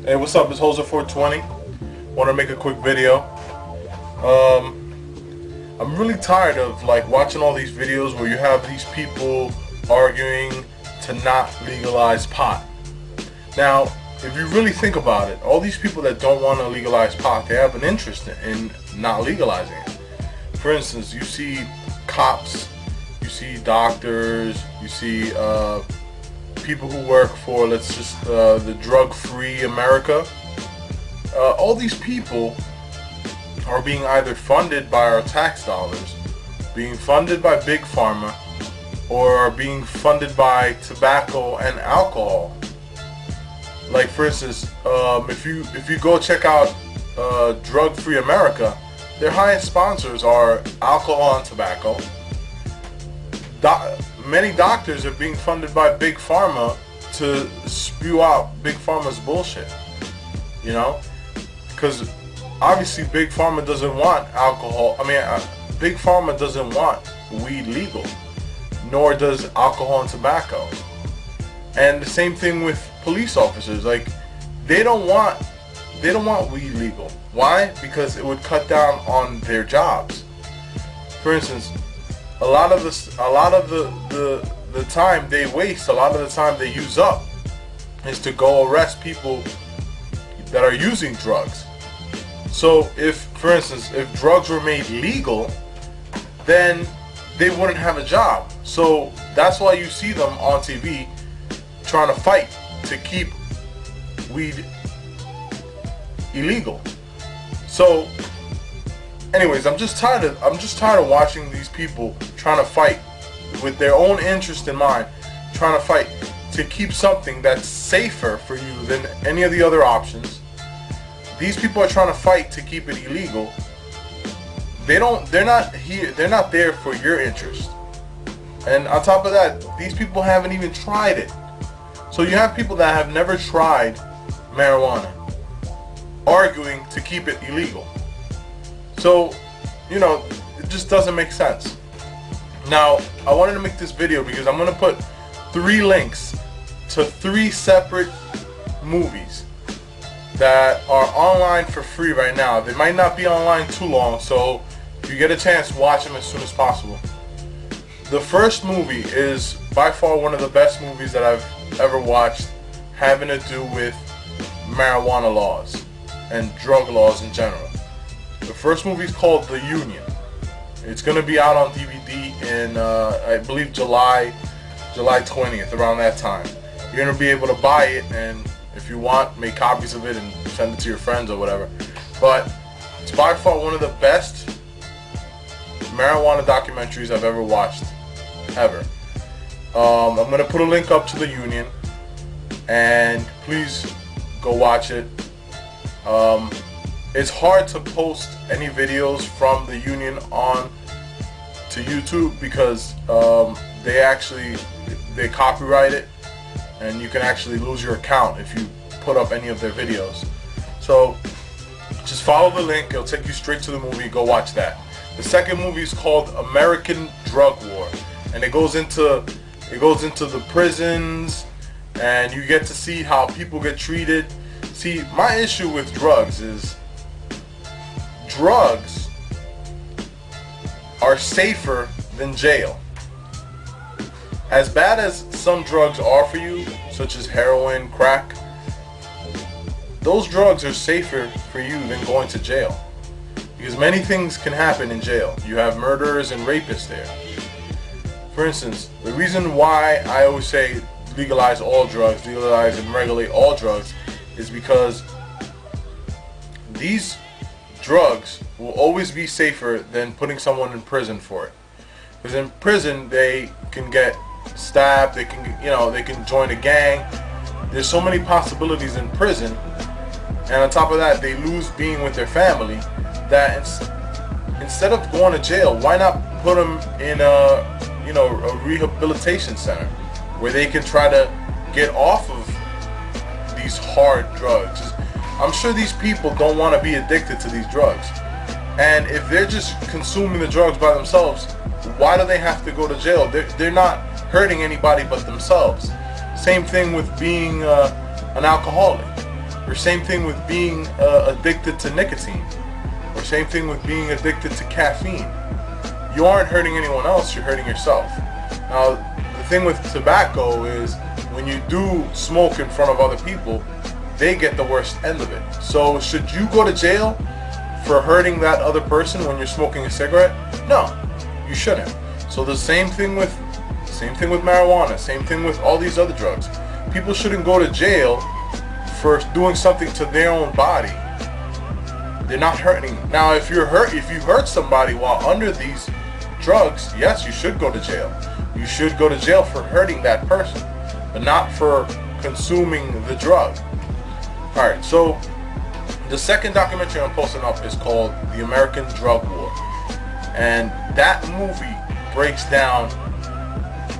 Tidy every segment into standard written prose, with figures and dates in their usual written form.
Hey, what's up? It's Hoser420. Want to make a quick video. I'm really tired of watching all these videos where you have these people arguing to not legalize pot. Now, if you really think about it, all these people that don't want to legalize pot, they have an interest in not legalizing it. For instance, you see cops, you see doctors, you see people who work for, let's just, the drug-free America. All these people are being either funded by our tax dollars, being funded by Big Pharma, or are being funded by tobacco and alcohol. Like, for instance, if you go check out Drug-Free America, their highest sponsors are alcohol and tobacco. Many doctors are being funded by Big Pharma to spew out Big Pharma's bullshit. You know, because obviously Big Pharma doesn't want alcohol. Big Pharma doesn't want weed legal, nor does alcohol and tobacco. And the same thing with police officers. Like, they don't want weed legal. Why? Because it would cut down on their jobs. For instance, a lot of the time they waste, a lot of the time they use up, is to go arrest people that are using drugs. So if, for instance, if drugs were made legal, then they wouldn't have a job. So that's why you see them on TV trying to fight to keep weed illegal. So anyways, I'm just tired of watching these people trying to fight with their own interest in mind, trying to fight to keep something that's safer for you than any of the other options. These people are trying to fight to keep it illegal. They're not there for your interest. And on top of that, these people haven't even tried it. So you have people that have never tried marijuana arguing to keep it illegal. So, you know, it just doesn't make sense. Now, I wanted to make this video because I'm going to put 3 links to 3 separate movies that are online for free right now. They might not be online too long, so if you get a chance, watch them as soon as possible. The first movie is by far one of the best movies that I've ever watched, having to do with marijuana laws and drug laws in general. The first movie is called The Union. It's going to be out on DVD in, I believe, July 20th, around that time. You're going to be able to buy it, and if you want, make copies of it and send it to your friends or whatever. But it's by far one of the best marijuana documentaries I've ever watched, ever. I'm going to put a link up to The Union, and please go watch it. It's hard to post any videos from The Union on to YouTube because they copyright it, and you can actually lose your account if you put up any of their videos. So just follow the link, it'll take you straight to the movie. Go watch that. The second movie is called American Drug War, and it goes into the prisons, and you get to see how people get treated. See, my issue with drugs is drugs are safer than jail. As bad as some drugs are for you, such as heroin, crack, those drugs are safer for you than going to jail. Because many things can happen in jail. You have murderers and rapists there. For instance, the reason why I always say legalize all drugs, legalize and regulate all drugs, is because these drugs will always be safer than putting someone in prison for it. Because in prison they can get stabbed, they can join a gang. There's so many possibilities in prison, and on top of that, they lose being with their family. That instead of going to jail, why not put them in a rehabilitation center where they can try to get off of these hard drugs? I'm sure these people don't want to be addicted to these drugs, and if they're just consuming the drugs by themselves, why do they have to go to jail? They're not hurting anybody but themselves. Same thing with being an an alcoholic. Or same thing with being addicted to nicotine. Or same thing with being addicted to caffeine. You aren't hurting anyone else, you're hurting yourself. Now, the thing with tobacco is when you do smoke in front of other people, they get the worst end of it. So should you go to jail for hurting that other person when you're smoking a cigarette? No, you shouldn't. So the same thing with marijuana, same thing with all these other drugs. People shouldn't go to jail for doing something to their own body. They're not hurting. Now, if you hurt somebody while under these drugs, yes, you should go to jail. You should go to jail for hurting that person, but not for consuming the drug. Alright, so the second documentary I'm posting up is called The American Drug War. And that movie breaks down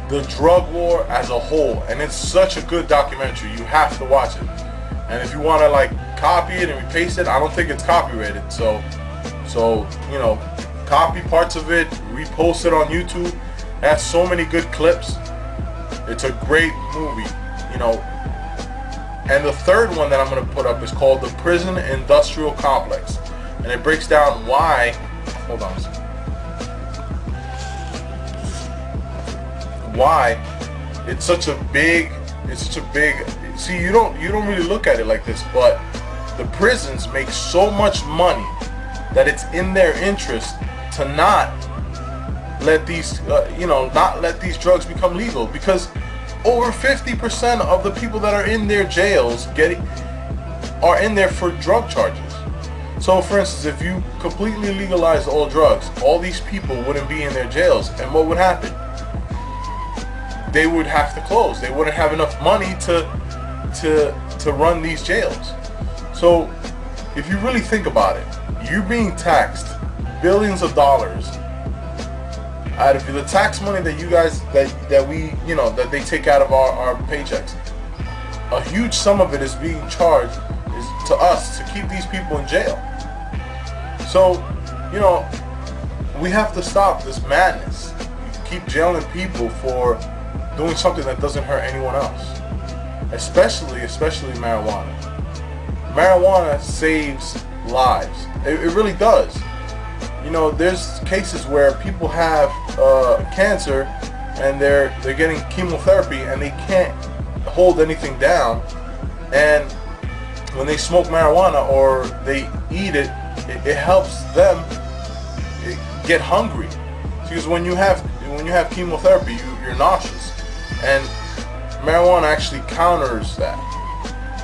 the drug war as a whole. And it's such a good documentary. You have to watch it. And if you want to like copy it and repaste it, I don't think it's copyrighted. So you know, copy parts of it, repost it on YouTube. It has so many good clips. It's a great movie, you know. And the third one that I'm going to put up is called The Prison Industrial Complex. And it breaks down why, hold on a second, why it's such a big, see, you don't really look at it like this, but the prisons make so much money that it's in their interest to not let these, not let these drugs become legal, because over 50% of the people that are in their jails are in there for drug charges. So for instance, if you completely legalize all drugs, all these people wouldn't be in their jails, and what would happen? They would have to close. They wouldn't have enough money to run these jails. So if you really think about it, you're being taxed billions of dollars out of the tax money that you guys that they take out of our paychecks. A huge sum of it is being charged to us to keep these people in jail. So, you know, we have to stop this madness. You keep jailing people for doing something that doesn't hurt anyone else. Especially marijuana. Marijuana saves lives. It really does. You know, there's cases where people have cancer and they're getting chemotherapy and they can't hold anything down, and when they smoke marijuana or they eat it, it helps them get hungry. Because when you have chemotherapy, you're nauseous, and marijuana actually counters that.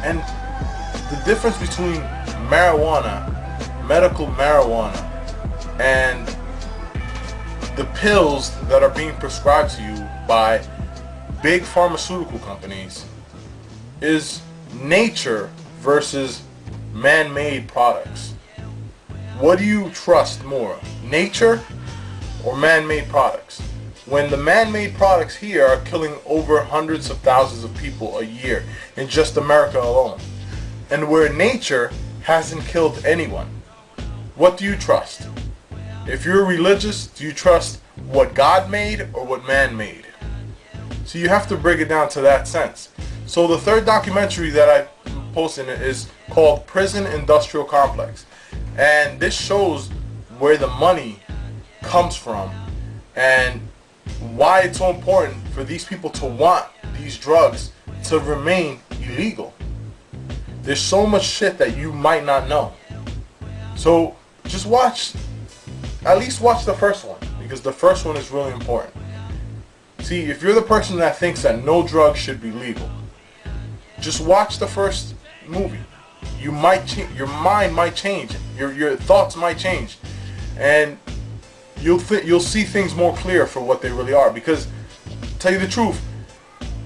And the difference between marijuana, medical marijuana, and the pills that are being prescribed to you by big pharmaceutical companies is nature versus man-made products. What do you trust more, nature or man-made products? When the man-made products here are killing over hundreds of thousands of people a year in just America alone, and where nature hasn't killed anyone, what do you trust? If you're religious, do you trust what God made or what man made? So you have to break it down to that sense. So the third documentary that I posted is called Prison Industrial Complex. And this shows where the money comes from and why it's so important for these people to want these drugs to remain illegal. There's so much shit that you might not know. So just at least watch the first one, because the first one is really important. See, if you're the person that thinks that no drug should be legal, just watch the first movie. Your mind might change, your thoughts might change, and you'll see things more clear for what they really are. Because, to tell you the truth,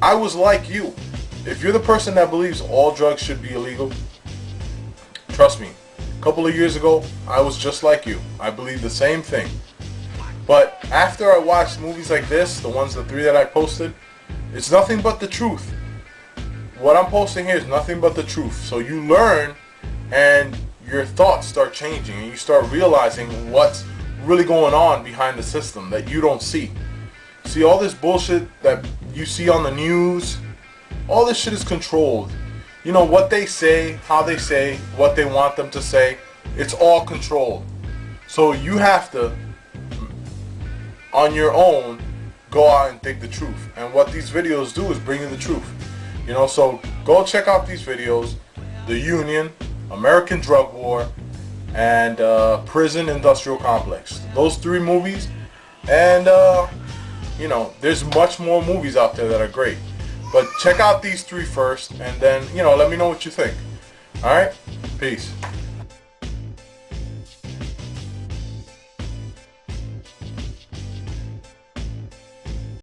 I was like you. If you're the person that believes all drugs should be illegal, trust me, a couple of years ago, I was just like you. I believed the same thing. But after I watched movies like this, the three that I posted, it's nothing but the truth. What I'm posting here is nothing but the truth. So you learn, and your thoughts start changing, and you start realizing what's really going on behind the system that you don't see. See, all this bullshit that you see on the news, all this shit is controlled. you know, what they say, how they say, what they want them to say, it's all controlled. So you have to, on your own, go out and think the truth. And what these videos do is bring you the truth. You know, so go check out these videos. The Union, American Drug War, and Prison Industrial Complex. Those 3 movies. And, you know, there's much more movies out there that are great. But check out these 3 first, and then, you know, let me know what you think. Alright? Peace.